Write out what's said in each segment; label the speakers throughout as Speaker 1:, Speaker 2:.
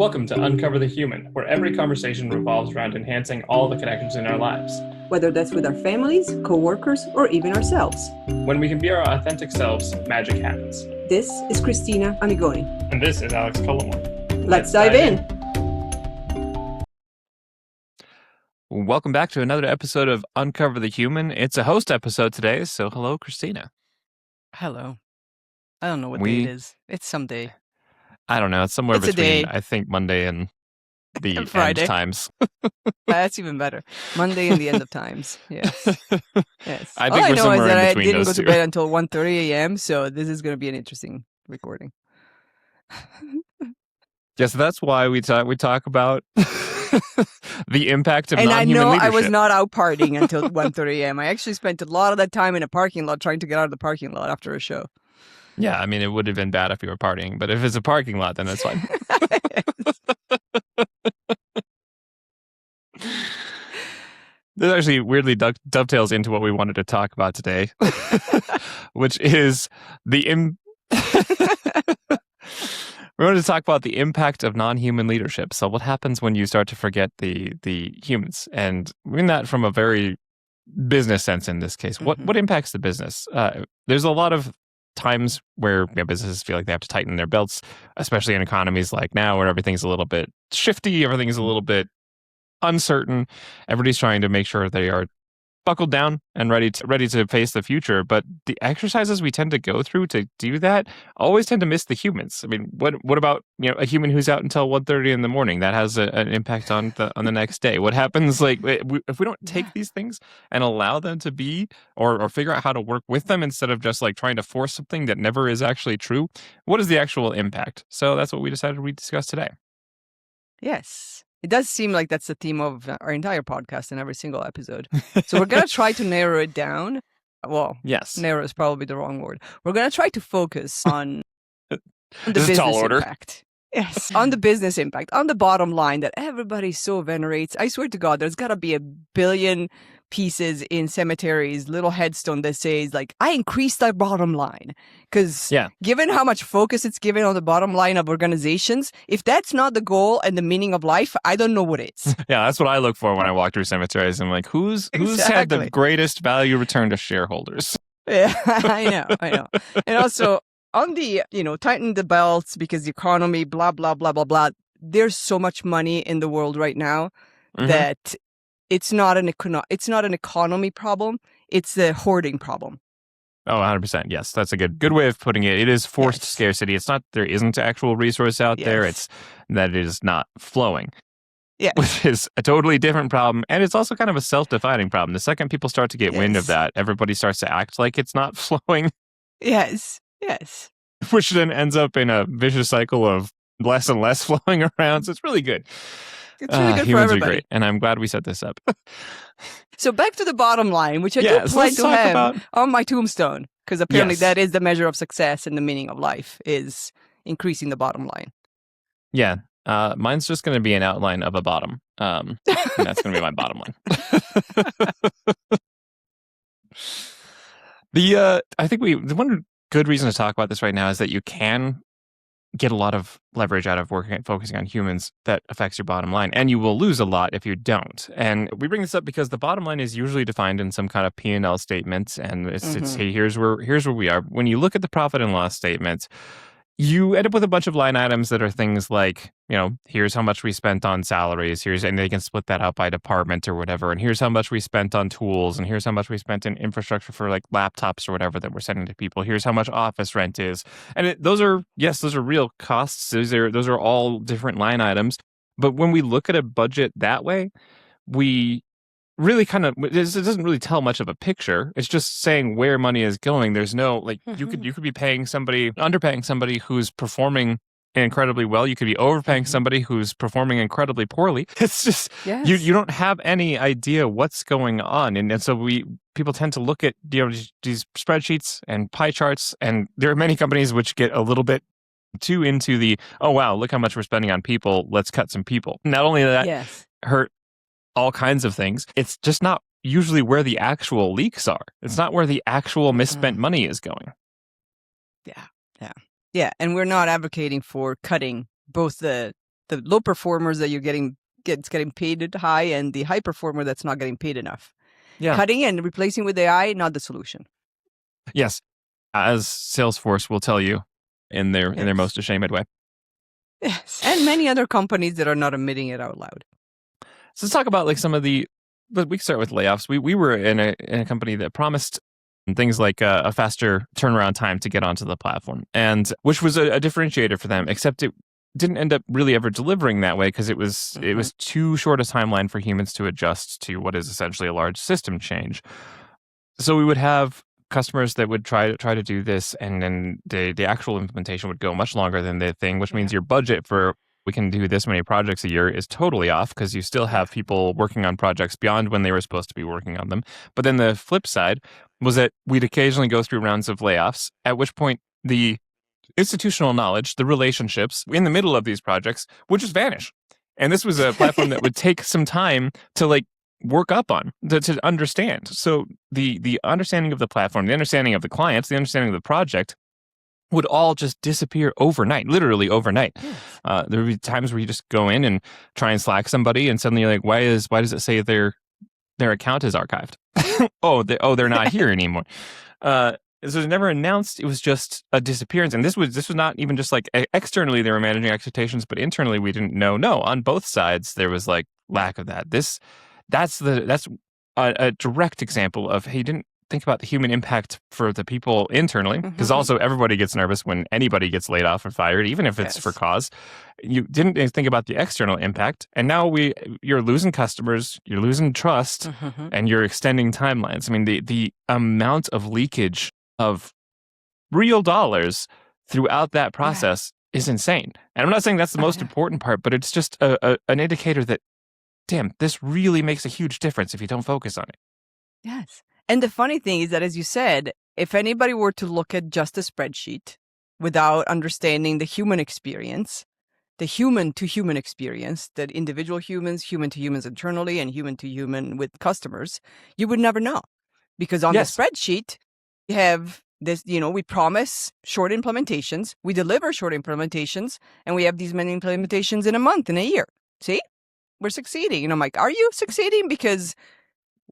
Speaker 1: Welcome to Uncover the Human, where every conversation revolves around enhancing all the connections in our lives.
Speaker 2: Whether that's with our families, coworkers, or even ourselves.
Speaker 1: When we can be our authentic selves, magic happens.
Speaker 2: This is Cristina Amigoni.
Speaker 1: And this is Alex Cullimore.
Speaker 2: Let's dive in.
Speaker 3: Welcome back to another episode of Uncover the Human. It's a host episode today, so hello, Cristina.
Speaker 4: Hello. I don't know what day it is. It's some day.
Speaker 3: I don't know. It's somewhere
Speaker 4: It's
Speaker 3: between, I think, Monday and the
Speaker 4: Friday.
Speaker 3: end times.
Speaker 4: That's even better. Monday and the end of times. Yes. Yes.
Speaker 3: I
Speaker 4: All
Speaker 3: think
Speaker 4: I
Speaker 3: we're
Speaker 4: know is
Speaker 3: somewhere
Speaker 4: that
Speaker 3: in
Speaker 4: I
Speaker 3: between
Speaker 4: didn't
Speaker 3: those
Speaker 4: go to
Speaker 3: two.
Speaker 4: bed until 1:30 a.m., so this is going to be an interesting recording.
Speaker 3: Yes, that's why we talk about the impact of
Speaker 4: And I
Speaker 3: non-human
Speaker 4: know
Speaker 3: leadership.
Speaker 4: I was not out partying until 1:30 a.m. I actually spent a lot of that time in a parking lot trying to get out of the parking lot after a show.
Speaker 3: Yeah, I mean, it would have been bad if you were partying, but if it's a parking lot, then that's fine. This actually weirdly dovetails into what we wanted to talk about today, which is we wanted to talk about the impact of non-human leadership. So what happens when you start to forget the humans? And we mean that from a very business sense in this case.
Speaker 4: Mm-hmm.
Speaker 3: What impacts the business? There's a lot of times where businesses feel like they have to tighten their belts, especially in economies like now where everything's a little bit shifty, everything's a little bit uncertain. Everybody's trying to make sure they are buckled down and ready to face the future. But the exercises we tend to go through to do that always tend to miss the humans. I mean, what about a human who's out until 1:30 in the morning? That has an impact on the next day. What happens if we don't take these things and allow them to be or figure out how to work with them instead of just trying to force something that never is actually true? What is the actual impact? So that's what we decided we'd discuss today.
Speaker 4: Yes. It does seem like that's the theme of our entire podcast in every single episode. So we're going to try to narrow it down. Well,
Speaker 3: yes,
Speaker 4: narrow is probably the wrong word. We're going to try to focus on the
Speaker 3: This is
Speaker 4: business
Speaker 3: tall order.
Speaker 4: impact. Yes, on the business impact, on the bottom line that everybody so venerates. I swear to God, there's got to be 1 billion pieces in cemeteries, little headstone that says, I increased our bottom line. Because given how much focus it's given on the bottom line of organizations, if that's not the goal and the meaning of life, I don't know what is.
Speaker 3: Yeah, that's what I look for when I walk through cemeteries. I'm like, who's had the greatest value return to shareholders?
Speaker 4: Yeah, I know. And also, on the, tighten the belts because the economy, blah, blah, blah, blah, blah. There's so much money in the world right now that it's not an economy problem. It's a hoarding problem.
Speaker 3: Oh, 100%. Yes, that's a good way of putting it. It is forced scarcity. It's not there isn't actual resource out there. It's that it is not flowing.
Speaker 4: Yeah.
Speaker 3: Which is a totally different problem. And it's also kind of a self-defining problem. The second people start to get wind of that, everybody starts to act like it's not flowing.
Speaker 4: Yes.
Speaker 3: Which then ends up in a vicious cycle of less and less flowing around. So it's really good.
Speaker 4: It's really good for
Speaker 3: humans
Speaker 4: everybody.
Speaker 3: Are great, and I'm glad we set this up.
Speaker 4: So back to the bottom line, which I do plan to have on my tombstone, because apparently that is the measure of success and the meaning of life is increasing the bottom line.
Speaker 3: Yeah. Mine's just going to be an outline of a bottom. And that's going to be my bottom line. I think the one good reason to talk about this right now is that you can get a lot of leverage out of focusing on humans that affects your bottom line, and you will lose a lot if you don't. And we bring this up because the bottom line is usually defined in some kind of P&L statement, and it's hey, here's where we are. When you look at the profit and loss statement, you end up with a bunch of line items that are things like, here's how much we spent on salaries, and they can split that out by department or whatever, and here's how much we spent on tools, and here's how much we spent in infrastructure for laptops or whatever that we're sending to people. Here's how much office rent is. And those are real costs. Those are all different line items. But when we look at a budget that way, we really kind of, it doesn't really tell much of a picture. It's just saying where money is going. There's no, you could be underpaying somebody who's performing incredibly well. You could be overpaying somebody who's performing incredibly poorly. It's just, you don't have any idea what's going on. And so people tend to look at, these spreadsheets and pie charts, and there are many companies which get a little bit too into the, oh, wow, look how much we're spending on people. Let's cut some people. Not only that, hurt all kinds of things. It's just not usually where the actual leaks are. It's not where the actual misspent money is going.
Speaker 4: Yeah. And we're not advocating for cutting both the the low performers that gets getting paid high, and the high performer that's not getting paid enough.
Speaker 3: Yeah.
Speaker 4: Cutting and replacing with AI, not the solution.
Speaker 3: Yes. As Salesforce will tell you in their most ashamed way.
Speaker 4: Yes. And many other companies that are not admitting it out loud.
Speaker 3: So let's talk about like some of the. But we can start with layoffs. We were in a company that promised things like a faster turnaround time to get onto the platform, and which was a differentiator for them. Except it didn't end up really ever delivering that way because it was too short a timeline for humans to adjust to what is essentially a large system change. So we would have customers that would try to do this, and then the actual implementation would go much longer than the thing, which means your budget for we can do this many projects a year is totally off because you still have people working on projects beyond when they were supposed to be working on them. But then the flip side was that we'd occasionally go through rounds of layoffs, at which point the institutional knowledge, the relationships in the middle of these projects would just vanish. And this was a platform that would take some time to like work up on, to understand. So the understanding of the platform, the understanding of the clients, the understanding of the project would all just disappear overnight, literally overnight. There would be times where you just go in and try and Slack somebody, and suddenly you're like, why does it say their account is archived? They're not here anymore. So it was never announced. It was just a disappearance. And this was not even just like externally they were managing expectations, but internally we didn't know. No, on both sides there was like lack of that. That's a direct example of, hey, you didn't think about the human impact for the people internally, because also everybody gets nervous when anybody gets laid off or fired, even if it's for cause. You didn't think about the external impact, and now you're losing customers, you're losing trust, and you're extending timelines. I mean, the amount of leakage of real dollars throughout that process is insane. And I'm not saying that's the most important part, but it's just an indicator that, damn, this really makes a huge difference if you don't focus on it.
Speaker 4: Yes. And the funny thing is that, as you said, if anybody were to look at just a spreadsheet without understanding the human experience, the human-to-human experience, that individual humans, human-to-humans internally, and human-to-human with customers, you would never know. Because on the spreadsheet, we have this, we promise short implementations, we deliver short implementations, and we have these many implementations in a month, in a year. See? We're succeeding. And I'm like, are you succeeding? Because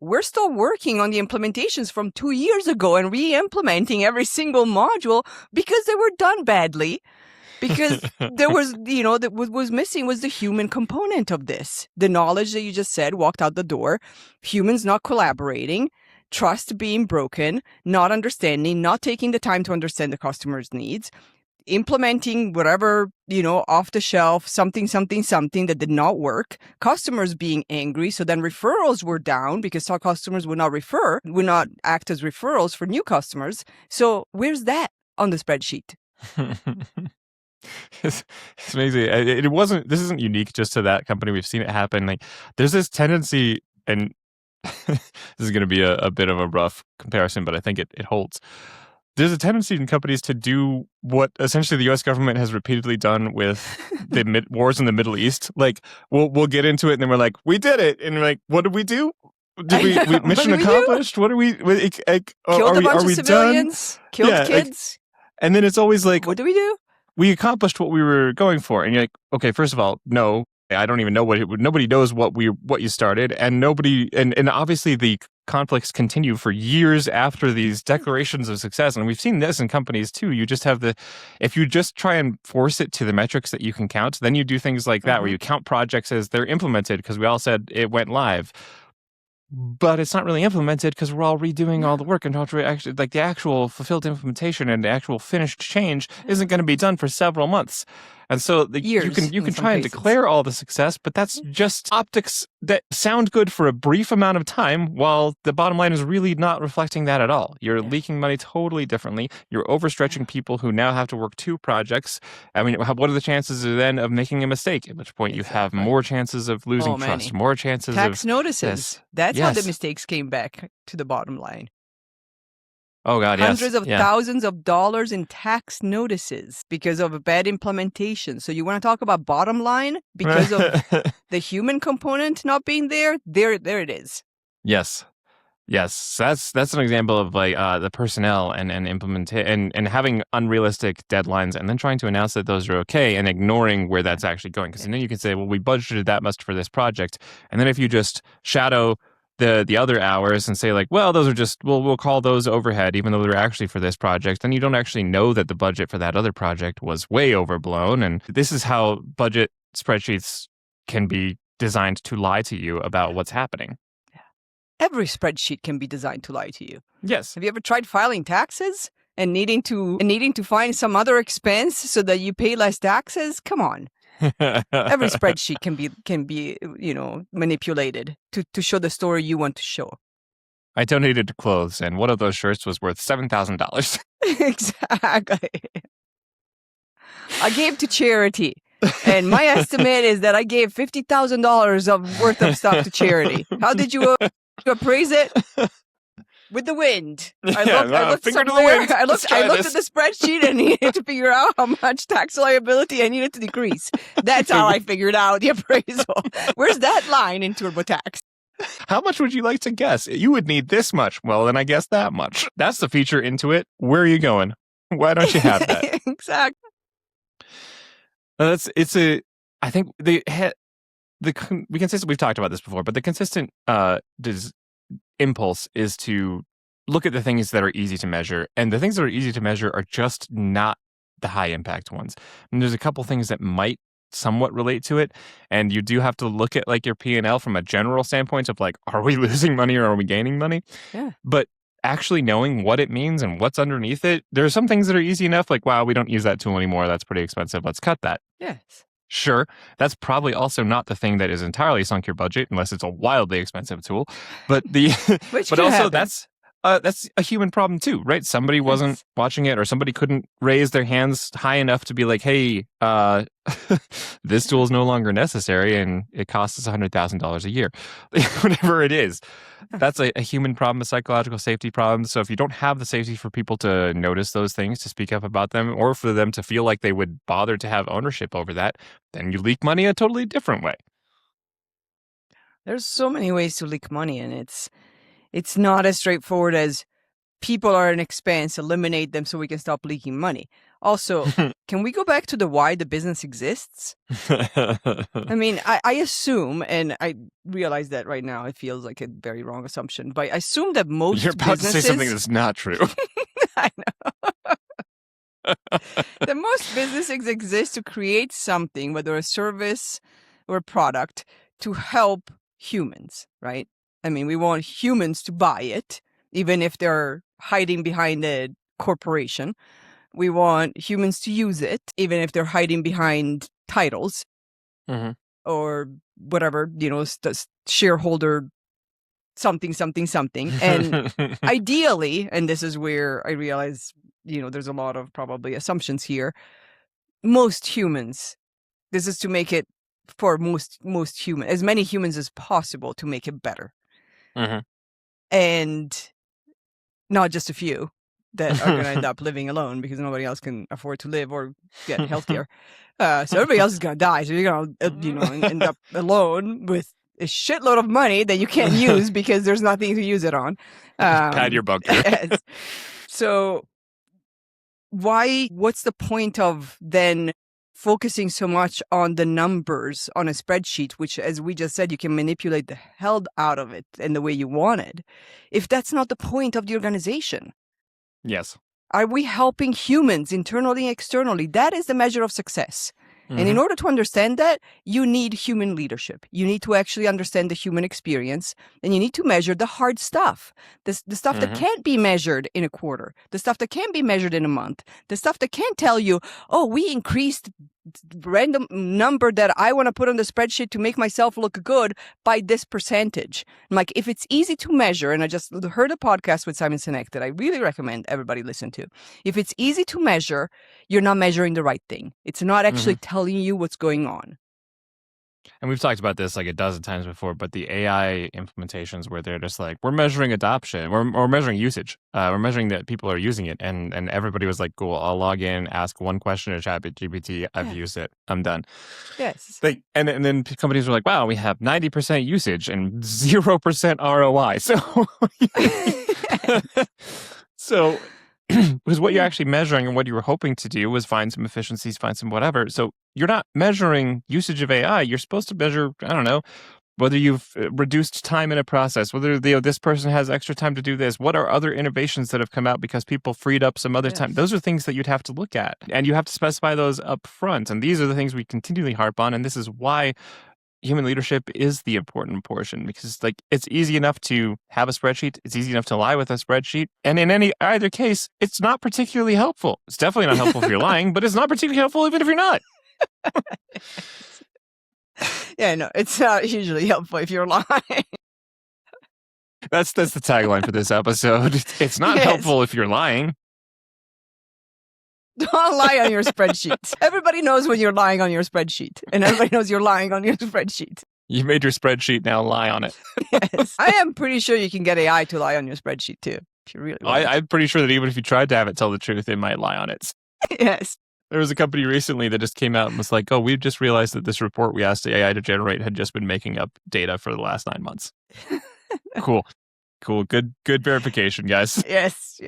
Speaker 4: we're still working on the implementations from 2 years ago and re-implementing every single module because they were done badly. Because there was, that was missing was the human component of this. The knowledge that you just said walked out the door, humans not collaborating, trust being broken, not understanding, not taking the time to understand the customer's needs, implementing whatever, off the shelf, something that did not work, customers being angry. So then referrals were down because some customers would not act as referrals for new customers. So where's that on the spreadsheet?
Speaker 3: It's amazing. This isn't unique just to that company. We've seen it happen. Like there's this tendency, and this is going to be a bit of a rough comparison, but I think it holds. There's a tendency in companies to do what essentially the U.S. government has repeatedly done with the wars in the Middle East. Like we'll get into it, and then we're like, we did it, and we're like, what did we do? Did we mission accomplished? What are we?
Speaker 4: Killed a bunch of civilians.
Speaker 3: Done?
Speaker 4: Killed kids.
Speaker 3: And then it's always like,
Speaker 4: what do we do?
Speaker 3: We accomplished what we were going for, and you're like, okay, first of all, no, I don't even know nobody knows what you started, and and obviously the conflicts continue for years after these declarations of success, and we've seen this in companies too. You just have if you just try and force it to the metrics that you can count, then you do things like that where you count projects as they're implemented because we all said it went live. But it's not really implemented because we're all redoing all the work, and actually, like the actual fulfilled implementation and the actual finished change isn't going to be done for several months. And so you can try and declare all the success, but that's just optics that sound good for a brief amount of time, while the bottom line is really not reflecting that at all. You're leaking money totally differently. You're overstretching people who now have to work 2 projects. I mean, what are the chances then of making a mistake? At which point you have more chances of losing trust, more chances
Speaker 4: tax
Speaker 3: of
Speaker 4: notices. That's how the mistakes came back to the bottom line.
Speaker 3: Oh, God, yes.
Speaker 4: Hundreds of thousands of dollars in tax notices because of a bad implementation. So you want to talk about bottom line because of the human component not being there? There it is.
Speaker 3: Yes. Yes, that's an example of like the personnel and and having unrealistic deadlines and then trying to announce that those are okay and ignoring where that's actually going. Because then you can say, well, we budgeted that much for this project, and then if you just shadow the other hours and say like, well, those are just we'll call those overhead, even though they're actually for this project, then you don't actually know that the budget for that other project was way overblown. And this is how budget spreadsheets can be designed to lie to you about what's happening.
Speaker 4: Every spreadsheet can be designed to lie to you.
Speaker 3: Yes.
Speaker 4: Have you ever tried filing taxes and needing to find some other expense so that you pay less taxes? Come on. Every spreadsheet can be manipulated to show the story you want to show.
Speaker 3: I donated to clothes, and one of those shirts was worth $7,000.
Speaker 4: Exactly. I gave to charity. And my estimate is that I gave $50,000 of worth of stuff to charity. How did you appraise it? With the wind. I looked at the spreadsheet and needed to figure out how much tax liability I needed to decrease. That's how I figured out the appraisal. Where's that line in TurboTax?
Speaker 3: How much would you like to guess? You would need this much. Well, then I guess that much. That's the feature into it. Where are you going? Why don't you have that?
Speaker 4: Exactly.
Speaker 3: I think we we've talked about this before, but the consistent impulse is to look at the things that are easy to measure, and the things that are easy to measure are just not the high impact ones. And there's a couple things that might somewhat relate to it, and you do have to look at like your P&L from a general standpoint of like, are we losing money or are we gaining money?
Speaker 4: Yeah.
Speaker 3: But actually knowing what it means and what's underneath it, there are some things that are easy enough, like, wow, we don't use that tool anymore. That's pretty expensive. Let's cut that.
Speaker 4: Yes.
Speaker 3: Sure. That's probably also not the thing that is entirely sunk your budget, unless it's a wildly expensive tool. But but also
Speaker 4: happen.
Speaker 3: that's a human problem too, right? Somebody wasn't watching it, or somebody couldn't raise their hands high enough to be like, hey, this tool is no longer necessary and it costs us $100,000 a year. Whatever it is. That's a human problem, a psychological safety problem. So if you don't have the safety for people to notice those things, to speak up about them, or for them to feel like they would bother to have ownership over that, then you leak money a totally different way.
Speaker 4: There's so many ways to leak money, and it's not as straightforward as people are an expense, eliminate them so we can stop leaking money. Also, can we go back to the why the business exists? I mean, I assume, and I realize that right now it feels like a very wrong assumption, but I assume that most
Speaker 3: You're about
Speaker 4: businesses...
Speaker 3: to say something that's not true.
Speaker 4: I know. That most businesses exist to create something, whether a service or a product, to help humans, right? I mean, we want humans to buy it, even if they're hiding behind a corporation. We want humans to use it, even if they're hiding behind titles or whatever, shareholder something. And ideally, and this is where I realize, there's a lot of probably assumptions here. Most humans, this is to make it for most human, as many humans as possible, to make it better. And not just a few that are going to end up living alone because nobody else can afford to live or get healthcare. So everybody else is going to die. So you're going to, end up alone with a shitload of money that you can't use because there's nothing to use it on.
Speaker 3: Pad your bunker.
Speaker 4: Yes. So what's the point of then focusing so much on the numbers on a spreadsheet, which, as we just said, you can manipulate the hell out of it in the way you want it, if that's not the point of the organization?
Speaker 3: Yes.
Speaker 4: Are we helping humans internally and externally? That is the measure of success. And in order to understand that, you need human leadership. You need to actually understand the human experience, and you need to measure the hard stuff, the stuff that can't be measured in a quarter, the stuff that can't be measured in a month, the stuff that can't tell you, oh, we increased random number that I want to put on the spreadsheet to make myself look good by this percentage. I'm like, if it's easy to measure, and I just heard a podcast with Simon Sinek that I really recommend everybody listen to. If it's easy to measure, you're not measuring the right thing. It's not actually telling you what's going on.
Speaker 3: And we've talked about this like a dozen times before, but the AI implementations where they're just like, we're measuring adoption, we're measuring usage, we're measuring that people are using it, and everybody was like, cool, I'll log in, ask one question to ChatGPT, I've used it, I'm done.
Speaker 4: Yes.
Speaker 3: And then companies were like, wow, we have 90% usage and 0% ROI. So because what you're actually measuring and what you were hoping to do was find some efficiencies, find some whatever. So you're not measuring usage of AI. You're supposed to measure, I don't know, whether you've reduced time in a process, whether this person has extra time to do this. What are other innovations that have come out because people freed up some other time? Those are things that you'd have to look at, and you have to specify those up front. And these are the things we continually harp on, and this is why human leadership is the important portion, because like it's easy enough to have a spreadsheet, it's easy enough to lie with a spreadsheet, and in either case it's not particularly helpful. It's definitely not helpful if you're lying, but it's not particularly helpful even if you're not.
Speaker 4: Yeah, no, it's not usually helpful if you're lying.
Speaker 3: That's the tagline for this episode. It's not helpful if you're lying.
Speaker 4: Don't lie on your spreadsheet. Everybody knows when you're lying on your spreadsheet, and everybody knows you're lying on your spreadsheet.
Speaker 3: You made your spreadsheet, now lie on it.
Speaker 4: Yes. I am pretty sure you can get AI to lie on your spreadsheet too, if you really want.
Speaker 3: I'm pretty sure that even if you tried to have it tell the truth, it might lie on it.
Speaker 4: Yes.
Speaker 3: There was a company recently that just came out and was like, oh, we've just realized that this report we asked the AI to generate had just been making up data for the last 9 months. Cool. Good verification, guys.
Speaker 4: Yes.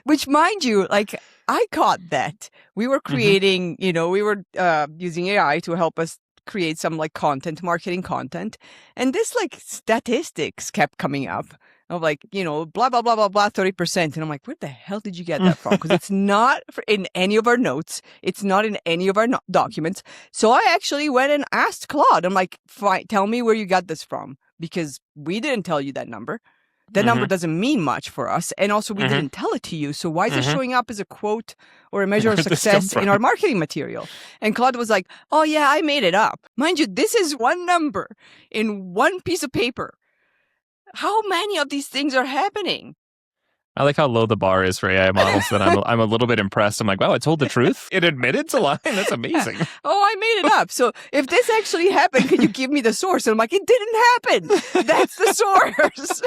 Speaker 4: Which, mind you, like I caught that. We were creating, we were using AI to help us create some like marketing content. And this like statistics kept coming up of like, blah, blah, blah, blah, blah, 30%. And I'm like, where the hell did you get that from? Because it's not in any of our notes. It's not in any of our documents. So I actually went and asked Claude. I'm like, fine, tell me where you got this from, because we didn't tell you that number. That number doesn't mean much for us. And also, we didn't tell it to you. So why is it showing up as a quote or a measure of success in our marketing material? And Claude was like, oh, yeah, I made it up. Mind you, this is one number in one piece of paper. How many of these things are happening?
Speaker 3: I like how low the bar is for AI models that I'm a little bit impressed. I'm like, wow, it told the truth? It admitted to lying? That's amazing.
Speaker 4: Oh, I made it up. So if this actually happened, can you give me the source? And I'm like, it didn't happen. That's the source.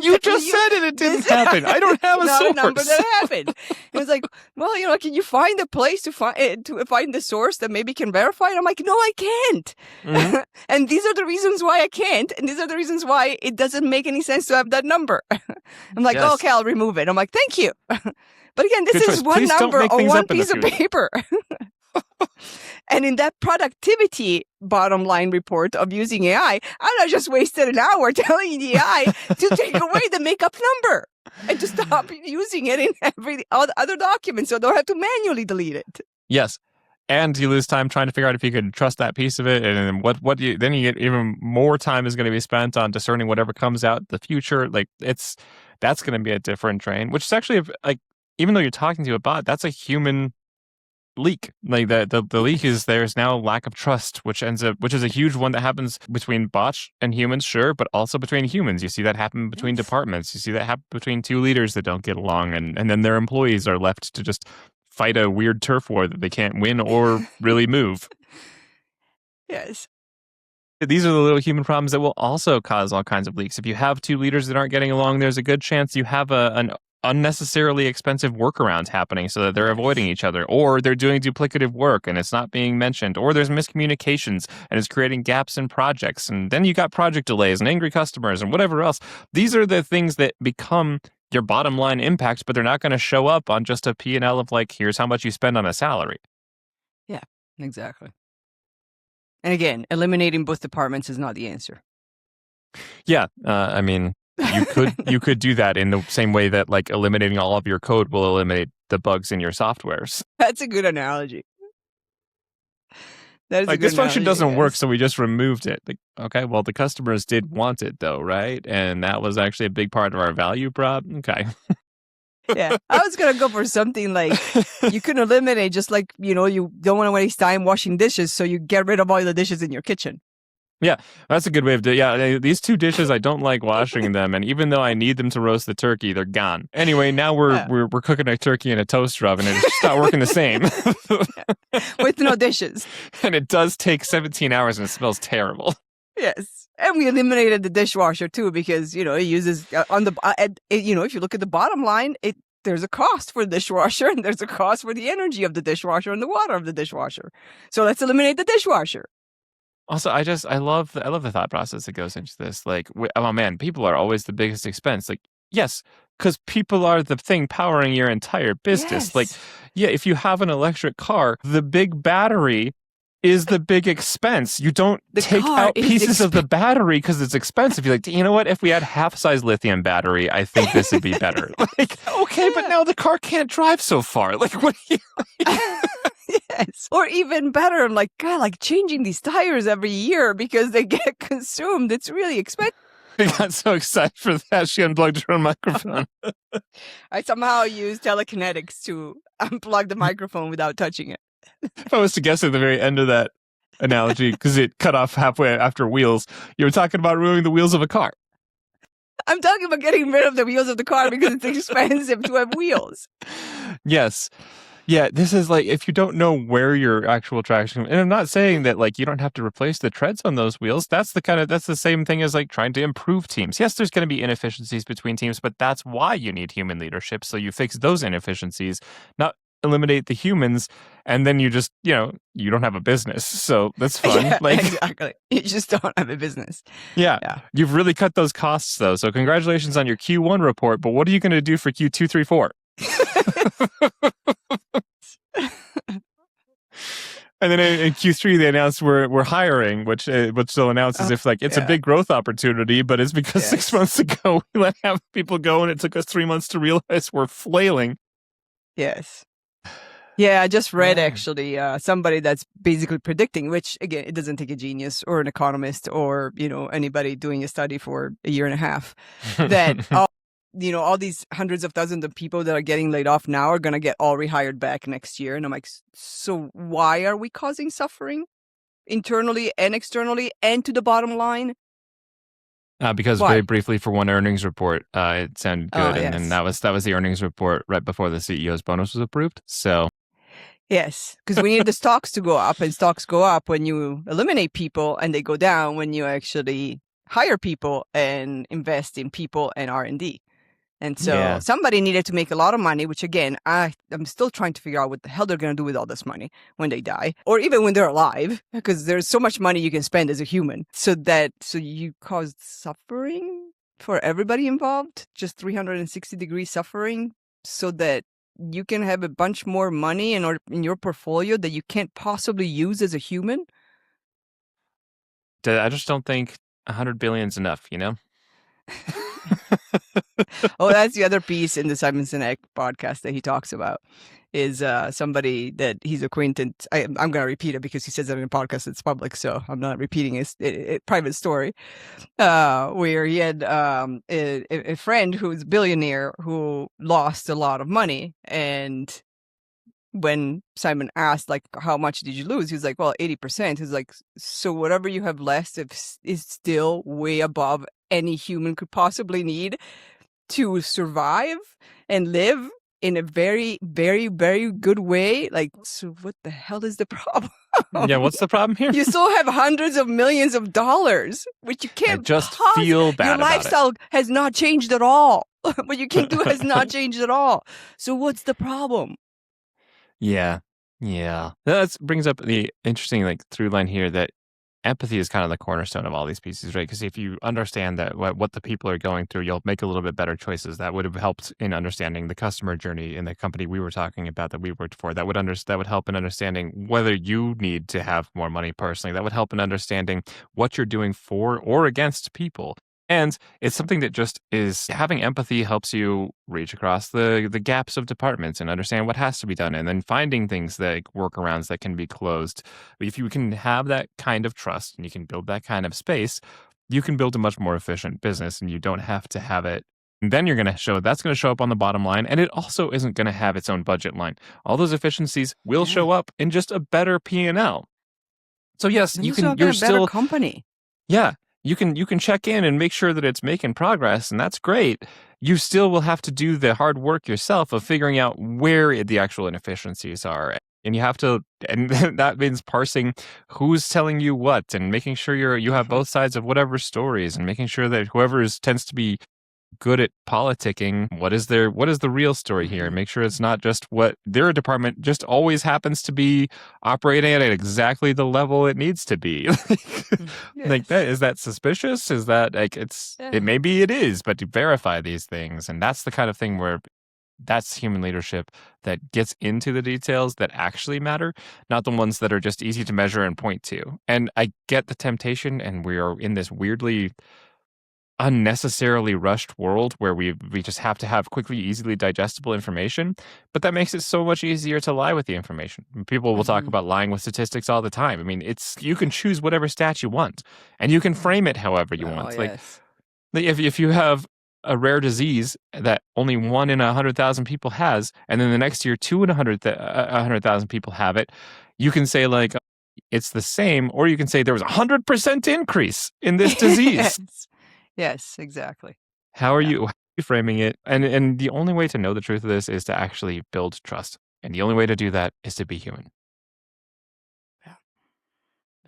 Speaker 3: You just said it didn't happen. I don't have a
Speaker 4: not
Speaker 3: source.
Speaker 4: A number that happened. It was like, well, can you find a place to find the source that maybe can verify it? I'm like, no, I can't. And these are the reasons why I can't. And these are the reasons why it doesn't make any sense to have that number. I'm like, okay, I'll remove it. I'm like, thank you. But again, this is one number on one piece of paper. And in that productivity bottom line report of using AI, I just wasted an hour telling the AI to take away the makeup number and to stop using it in every other document so I don't have to manually delete it.
Speaker 3: Yes. And you lose time trying to figure out if you can trust that piece of it. And then you get even more time is going to be spent on discerning whatever comes out in the future. Like that's going to be a different train, which is actually like, even though you're talking to a bot, that's a human leak. Like the leak is there's now lack of trust, which is a huge one that happens between bots and humans, sure, but also between humans. You see that happen between departments. You see that happen between two leaders that don't get along, and then their employees are left to just fight a weird turf war that they can't win or really move.
Speaker 4: Yes.
Speaker 3: These are the little human problems that will also cause all kinds of leaks. If you have two leaders that aren't getting along, there's a good chance you have an unnecessarily expensive workarounds happening so that they're avoiding each other, or they're doing duplicative work and it's not being mentioned, or there's miscommunications and it's creating gaps in projects. And then you got project delays and angry customers and whatever else. These are the things that become your bottom line impact, but they're not going to show up on just a P&L of like, here's how much you spend on a salary.
Speaker 4: Yeah, exactly. And again, eliminating both departments is not the answer.
Speaker 3: Yeah, I mean, you could do that in the same way that like eliminating all of your code will eliminate the bugs in your softwares.
Speaker 4: That's a good analogy. That is
Speaker 3: like this function doesn't work, so we just removed it. Like, okay, well the customers did want it though, right? And that was actually a big part of our value prop. Okay.
Speaker 4: Yeah, I was gonna go for something like you can eliminate, just like you don't want to waste time washing dishes, so you get rid of all the dishes in your kitchen.
Speaker 3: Yeah, that's a good way of doing. Yeah, these two dishes I don't like washing them, and even though I need them to roast the turkey, they're gone. Anyway, now we're cooking a turkey in a toaster oven, and it's just not working the same.
Speaker 4: With no dishes.
Speaker 3: And it does take 17 hours, and it smells terrible.
Speaker 4: Yes. And we eliminated the dishwasher too because, it uses if you look at the bottom line, there's a cost for the dishwasher and there's a cost for the energy of the dishwasher and the water of the dishwasher. So let's eliminate the dishwasher.
Speaker 3: Also, I love the thought process that goes into this. Like, oh man, people are always the biggest expense. Like, yes, because people are the thing powering your entire business.
Speaker 4: Yes.
Speaker 3: Like, yeah, if you have an electric car, the big battery is the big expense. You don't take out pieces of the battery because it's expensive. You're like, you know what? If we had half-size lithium battery, I think this would be better. Like, okay, but now the car can't drive so far. Like, what do you...
Speaker 4: Yes. Or even better, I'm like, God, like changing these tires every year because they get consumed. It's really expensive.
Speaker 3: I got so excited for that. She unplugged her own microphone.
Speaker 4: I somehow used telekinetics to unplug the microphone without touching it.
Speaker 3: If I was to guess at the very end of that analogy, because it cut off halfway after wheels, you were talking about removing the wheels of a car.
Speaker 4: I'm talking about getting rid of the wheels of the car because it's expensive to have wheels.
Speaker 3: Yes. Yeah, this is like, if you don't know where your actual traction, and I'm not saying that like you don't have to replace the treads on those wheels. That's the same thing as like trying to improve teams. Yes, there's going to be inefficiencies between teams, but that's why you need human leadership. So you fix those inefficiencies, not eliminate the humans, and then you just, you don't have a business. So that's fun.
Speaker 4: Yeah, exactly. You just don't have a business.
Speaker 3: Yeah. You've really cut those costs though. So congratulations on your Q1 report, but what are you going to do for Q2, 3, 4? And then in Q3 they announced we're hiring, which they'll announce as if like it's a big growth opportunity, but it's because 6 months ago we let half people go and it took us 3 months to realize we're flailing.
Speaker 4: Yes. Yeah, I just read actually somebody that's basically predicting, which again, it doesn't take a genius or an economist or, anybody doing a study for a year and a half, that all these hundreds of thousands of people that are getting laid off now are going to get all rehired back next year. And I'm like, so why are we causing suffering internally and externally and to the bottom line?
Speaker 3: Because very briefly for one earnings report, it sounded good.
Speaker 4: Yes.
Speaker 3: And that was the earnings report right before the CEO's bonus was approved. So
Speaker 4: yes, because we need the stocks to go up, and stocks go up when you eliminate people, and they go down when you actually hire people and invest in people and R&D. And so somebody needed to make a lot of money, which again, I'm still trying to figure out what the hell they're going to do with all this money when they die, or even when they're alive, because there's so much money you can spend as a human. So you caused suffering for everybody involved, just 360-degree suffering, so that you can have a bunch more money in your portfolio that you can't possibly use as a human.
Speaker 3: I just don't think 100 billion is enough,
Speaker 4: Oh, that's the other piece in the Simon Sinek podcast that he talks about is somebody that he's acquainted. I'm going to repeat it because he says it in a podcast that's public, so I'm not repeating his private story, where he had a friend who's a billionaire who lost a lot of money. And when Simon asked, like, how much did you lose? He was like, well, 80%. He's like, so whatever you have left is still way above any human could possibly need to survive and live in a very, very, very good way. Like, so what the hell is the problem?
Speaker 3: Yeah, what's the problem here?
Speaker 4: You still have hundreds of millions of dollars, which you can't
Speaker 3: feel bad
Speaker 4: Your
Speaker 3: about
Speaker 4: lifestyle has not changed at all. What you can do has not changed at all. So what's the problem?
Speaker 3: Yeah. That brings up the interesting through line here that empathy is kind of the cornerstone of all these pieces, right? Because if you understand that what the people are going through, you'll make a little bit better choices. That would have helped in understanding the customer journey in the company we were talking about that we worked for. That would help in understanding whether you need to have more money personally. That would help in understanding what you're doing for or against people. And it's something that just is having empathy helps you reach across the gaps of departments and understand what has to be done, and then finding things like workarounds that can be closed. If you can have that kind of trust and you can build that kind of space, you can build a much more efficient business, and you don't have to have it. And then that's going to show up on the bottom line, and it also isn't going to have its own budget line. All those efficiencies will show up in just a better P&L. So yes, you're still
Speaker 4: company.
Speaker 3: Yeah, you can check in and make sure that it's making progress, and that's great. You still will have to do the hard work yourself of figuring out where the actual inefficiencies are. And you have to, and that means parsing who's telling you what, and making sure you have both sides of whatever stories, and making sure that whoever tends to be good at politicking, what is the real story here, and make sure it's not just what their department just always happens to be operating at exactly the level it needs to be. Like that, is that suspicious? Is that like it maybe it is, but to verify these things. And that's the kind of thing where that's human leadership that gets into the details that actually matter, not the ones that are just easy to measure and point to. And I get the temptation, and we are in this weirdly unnecessarily rushed world where we just have to have quickly, easily digestible information, but that makes it so much easier to lie with the information. People will talk about lying with statistics all the time. I mean, you can choose whatever stat you want, and you can frame it however you want.
Speaker 4: Yes.
Speaker 3: Like if you have a rare disease that only 1 in 100,000 people has, and then the next year 2 in 100,000 people have it, you can say like it's the same, or you can say there was 100% increase in this disease.
Speaker 4: Yes, exactly.
Speaker 3: How are you framing it? And the only way to know the truth of this is to actually build trust. And the only way to do that is to be human.
Speaker 4: Yeah.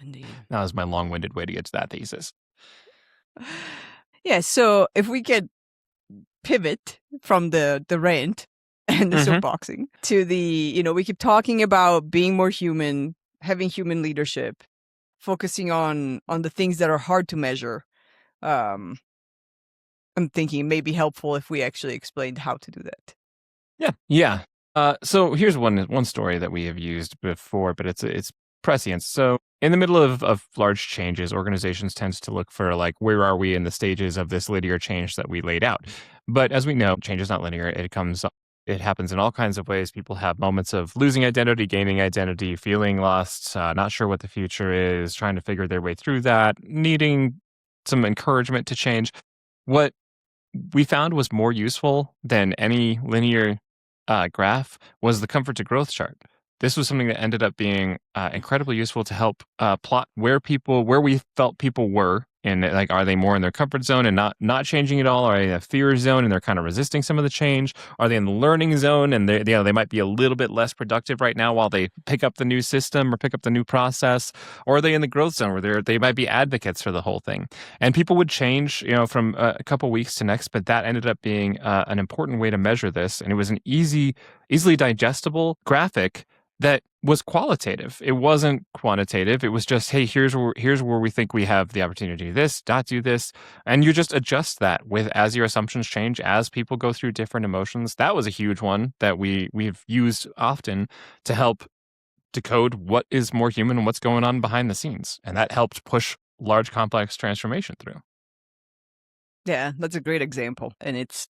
Speaker 4: Indeed.
Speaker 3: That was my long-winded way to get to that thesis.
Speaker 4: Yeah, so if we could pivot from the rant and the soapboxing to the, we keep talking about being more human, having human leadership, focusing on the things that are hard to measure. I'm thinking it may be helpful if we actually explained how to do that.
Speaker 3: Yeah. So here's one story that we have used before, but it's prescient. So in the middle of large changes, organizations tend to look for like, where are we in the stages of this linear change that we laid out? But as we know, change is not linear. It happens in all kinds of ways. People have moments of losing identity, gaining identity, feeling lost, not sure what the future is, trying to figure their way through that, needing some encouragement to change. What we found was more useful than any linear graph was the comfort to growth chart. This was something that ended up being incredibly useful to help plot where we felt people were, and like, are they more in their comfort zone and not changing at all? Are they in a fear zone and they're kind of resisting some of the change? Are they in the learning zone and they might be a little bit less productive right now while they pick up the new system or pick up the new process? Or are they in the growth zone where they might be advocates for the whole thing? And people would change, from a couple weeks to next, but that ended up being an important way to measure this, and it was an easily digestible graphic that was qualitative. It wasn't quantitative. It was just, hey, here's where we think we have the opportunity to do this, not do this. And you just adjust that as your assumptions change, as people go through different emotions. That was a huge one that we've used often to help decode what is more human and what's going on behind the scenes. And that helped push large, complex transformation through.
Speaker 4: Yeah, that's a great example. And it's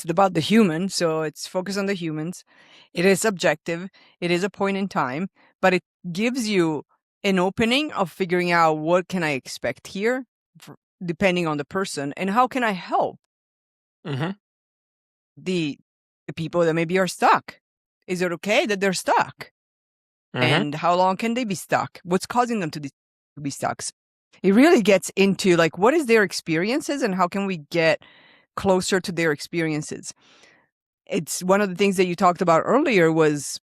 Speaker 4: about the human, so it's focused on the humans. It is subjective. It is a point in time, but it gives you an opening of figuring out what can I expect here, depending on the person, and how can I help the people that maybe are stuck. Is it okay that they're stuck? And how long can they be stuck? What's causing them to be stuck? It really gets into like, what is their experiences and how can we get closer to their experiences? It's one of the things that you talked about earlier was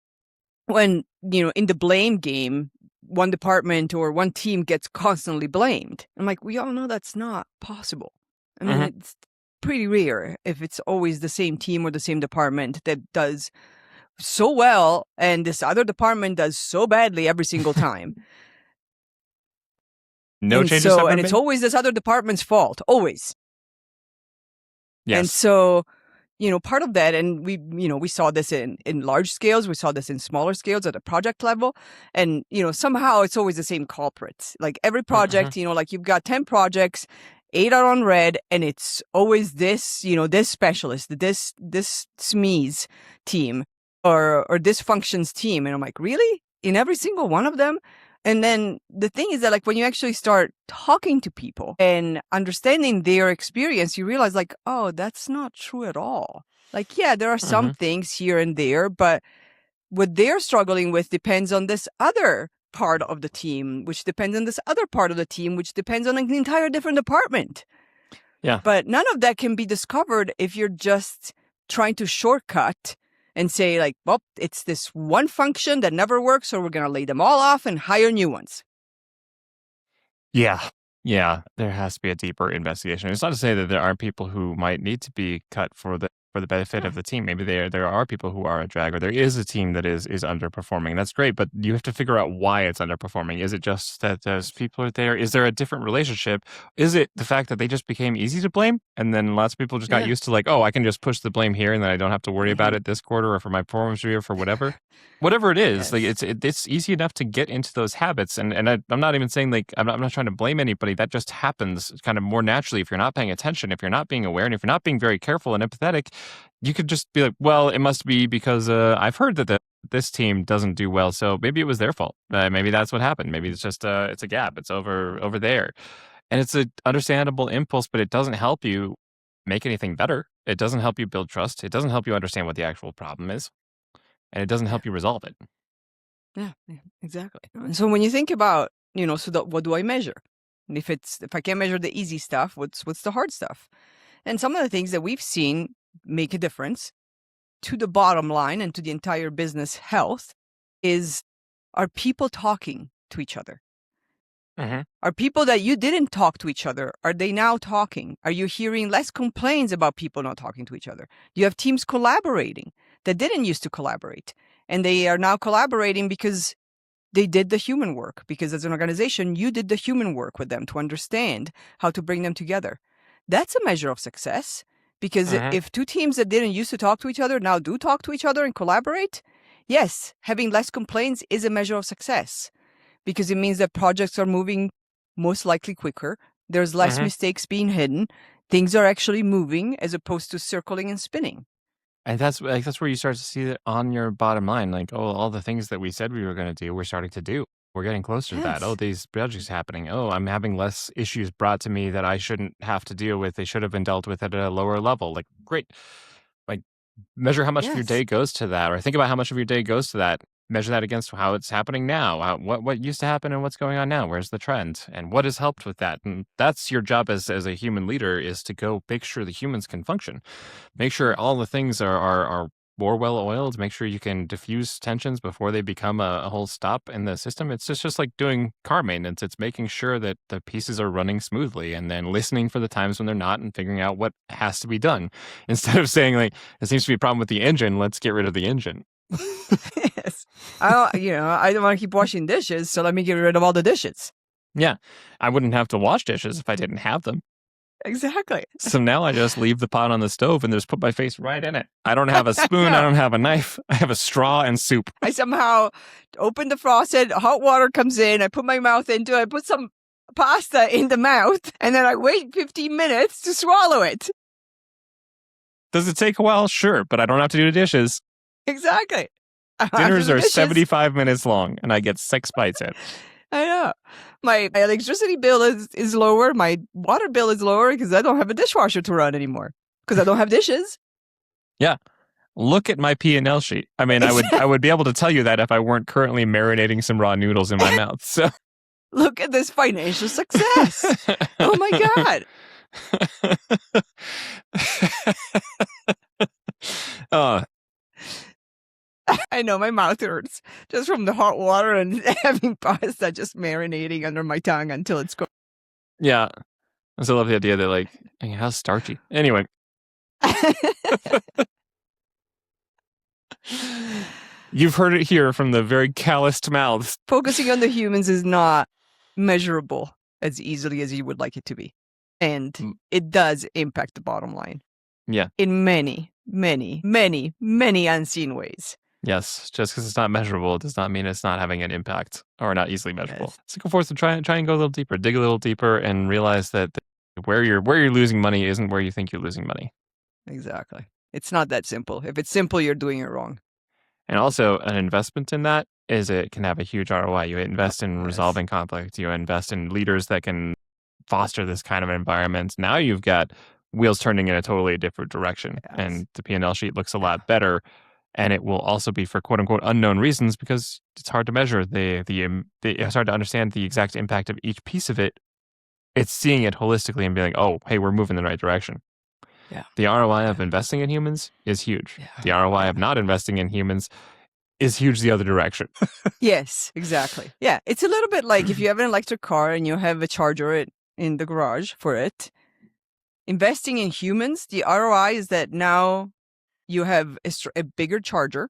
Speaker 4: when, in the blame game, one department or one team gets constantly blamed. I'm like, we all know that's not possible. I mean, it's pretty rare if it's always the same team or the same department that does so well and this other department does so badly every single time. And it's always this other department's fault, always.
Speaker 3: Yes.
Speaker 4: And so, part of that, and we saw this in large scales, we saw this in smaller scales at a project level, and, somehow it's always the same culprits. Like every project, like you've got 10 projects, 8 are on red, and it's always this, this specialist, this SMEs team, or this functions team. And I'm like, really? In every single one of them? And then the thing is that like when you actually start talking to people and understanding their experience, you realize like, oh, that's not true at all. Like, yeah, there are some things here and there, but what they're struggling with depends on this other part of the team, which depends on this other part of the team, which depends on an entire different department.
Speaker 3: Yeah.
Speaker 4: But none of that can be discovered if you're just trying to shortcut and say like, well, it's this one function that never works, so we're going to lay them all off and hire new ones.
Speaker 3: Yeah. Yeah. There has to be a deeper investigation. It's not to say that there aren't people who might need to be cut for the benefit of the team. Maybe there are people who are a drag, or there is a team that is underperforming. That's great, but you have to figure out why it's underperforming. Is it just that those people are there? Is there a different relationship? Is it the fact that they just became easy to blame, and then lots of people just got used to like, oh, I can just push the blame here, and then I don't have to worry about it this quarter or for my performance review or for whatever. Whatever it is, like it's easy enough to get into those habits, and I'm not even saying like I'm not trying to blame anybody. That just happens kind of more naturally if you're not paying attention, if you're not being aware, and if you're not being very careful and empathetic. You could just be like, well, it must be because I've heard that this team doesn't do well, so maybe it was their fault. Maybe that's what happened. Maybe it's just it's a gap. It's over there, and it's an understandable impulse, but it doesn't help you make anything better. It doesn't help you build trust. It doesn't help you understand what the actual problem is. And it doesn't help you resolve it.
Speaker 4: Yeah, exactly. So when you think about, what do I measure? And if I can't measure the easy stuff, what's the hard stuff? And some of the things that we've seen make a difference to the bottom line and to the entire business health are people talking to each other?
Speaker 3: Mm-hmm.
Speaker 4: Are people that you didn't talk to each other, are they now talking? Are you hearing less complaints about people not talking to each other? Do you have teams collaborating that didn't used to collaborate, and they are now collaborating because they did the human work, because as an organization, you did the human work with them to understand how to bring them together? That's a measure of success, because if two teams that didn't used to talk to each other now do talk to each other and collaborate, yes, having less complaints is a measure of success, because it means that projects are moving most likely quicker. There's less mistakes being hidden. Things are actually moving as opposed to circling and spinning.
Speaker 3: And that's where you start to see it on your bottom line. Like, oh, all the things that we said we were going to do, we're starting to do. We're getting closer to that. Oh, these projects happening. Oh, I'm having less issues brought to me that I shouldn't have to deal with. They should have been dealt with at a lower level. Like, great. Like, measure how much of your day goes to that, or think about how much of your day goes to that. Measure that against how it's happening now. What used to happen and what's going on now. Where's the trend, and what has helped with that? And that's your job as a human leader, is to go make sure the humans can function. Make sure all the things are more well oiled. Make sure you can diffuse tensions before they become a whole stop in the system. It's just like doing car maintenance. It's making sure that the pieces are running smoothly, and then listening for the times when they're not, and figuring out what has to be done, instead of saying like, it seems to be a problem with the engine, let's get rid of the engine.
Speaker 4: Yes. I don't want to keep washing dishes, so let me get rid of all the dishes.
Speaker 3: Yeah. I wouldn't have to wash dishes if I didn't have them.
Speaker 4: Exactly.
Speaker 3: So now I just leave the pot on the stove and just put my face right in it. I don't have a spoon. I don't have a knife. I have a straw and soup.
Speaker 4: I somehow open the faucet, hot water comes in, I put my mouth into it, I put some pasta in the mouth, and then I wait 15 minutes to swallow it.
Speaker 3: Does it take a while? Sure, but I don't have to do the dishes.
Speaker 4: Exactly.
Speaker 3: Dinners are 75 minutes long, and I get 6 bites in.
Speaker 4: I know. My electricity bill is lower. My water bill is lower because I don't have a dishwasher to run anymore because I don't have dishes.
Speaker 3: Yeah. Look at my P&L sheet. I mean, I would be able to tell you that if I weren't currently marinating some raw noodles in my mouth. So
Speaker 4: look at this financial success. Oh my God. I know my mouth hurts just from the hot water and having pasta just marinating under my tongue until it's cooked.
Speaker 3: Yeah. I still love the idea that, like, how starchy. Anyway. You've heard it here from the very calloused mouths.
Speaker 4: Focusing on the humans is not measurable as easily as you would like it to be. And it does impact the bottom line.
Speaker 3: Yeah.
Speaker 4: In many, many, many, many unseen ways.
Speaker 3: Yes, just because it's not measurable does not mean it's not having an impact, or not easily measurable.
Speaker 4: Yes.
Speaker 3: So go forth and try and go a little deeper, dig a little deeper, and realize that where you're losing money isn't where you think you're losing money.
Speaker 4: Exactly. It's not that simple. If it's simple, you're doing it wrong.
Speaker 3: And also, an investment in that is it can have a huge ROI. You invest in resolving conflict. You invest in leaders that can foster this kind of environment. Now you've got wheels turning in a totally different direction, and the P&L sheet looks a lot better. And it will also be for quote unquote unknown reasons because it's hard to measure it's hard to understand the exact impact of each piece of it. It's seeing it holistically and being like, oh, hey, we're moving in the right direction.
Speaker 4: Yeah.
Speaker 3: The ROI of investing in humans is huge.
Speaker 4: Yeah.
Speaker 3: The ROI of not investing in humans is huge the other direction.
Speaker 4: Yes, exactly. Yeah, it's a little bit like if you have an electric car and you have a charger in the garage for it. Investing in humans, the ROI is that now you have a bigger charger,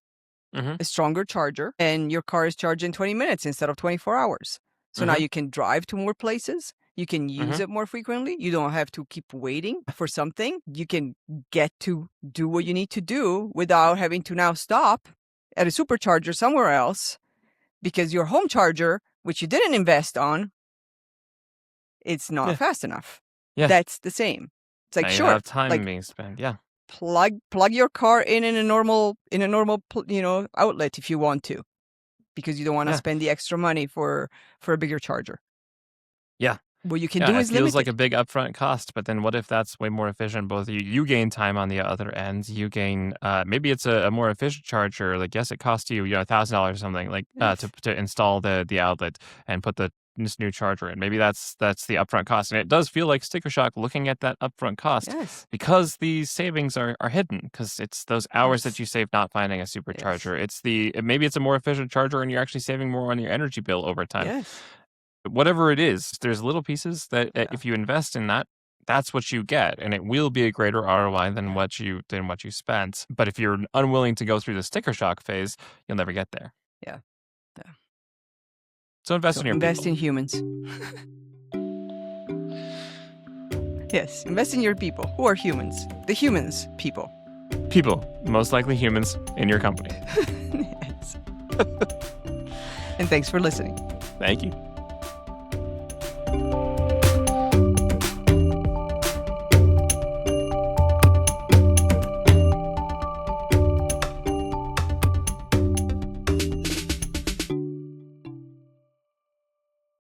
Speaker 4: a stronger charger, and your car is charged in 20 minutes instead of 24 hours. So now you can drive to more places. You can use it more frequently. You don't have to keep waiting for something. You can get to do what you need to do without having to now stop at a supercharger somewhere else because your home charger, which you didn't invest on, it's not fast enough.
Speaker 3: Yeah.
Speaker 4: That's the same. It's like,
Speaker 3: now
Speaker 4: sure,
Speaker 3: you have time
Speaker 4: like,
Speaker 3: being spent. Yeah.
Speaker 4: plug your car in a normal outlet if you want to, because you don't want to spend the extra money for a bigger charger.
Speaker 3: Yeah.
Speaker 4: What you can do is
Speaker 3: it feels
Speaker 4: limited.
Speaker 3: like a big upfront cost, but then what if that's way more efficient? Both you gain time on the other end. You gain maybe it's a more efficient charger. Like yes, it costs you $1,000 or something like to install the outlet and put this new charger in. Maybe that's the upfront cost, and it does feel like sticker shock looking at that upfront cost because these savings are hidden because it's those hours that you save not finding a supercharger. Maybe it's a more efficient charger and you're actually saving more on your energy bill over time.
Speaker 4: Yes.
Speaker 3: Whatever it is, there's little pieces that if you invest in that, that's what you get, and it will be a greater ROI than what you spent. But if you're unwilling to go through the sticker shock phase, you'll never get there.
Speaker 4: Yeah.
Speaker 3: So invest
Speaker 4: in humans. Yes, invest in your people. Who are humans? The humans people.
Speaker 3: People, most likely humans in your company.
Speaker 4: Yes. And thanks for listening.
Speaker 3: Thank you.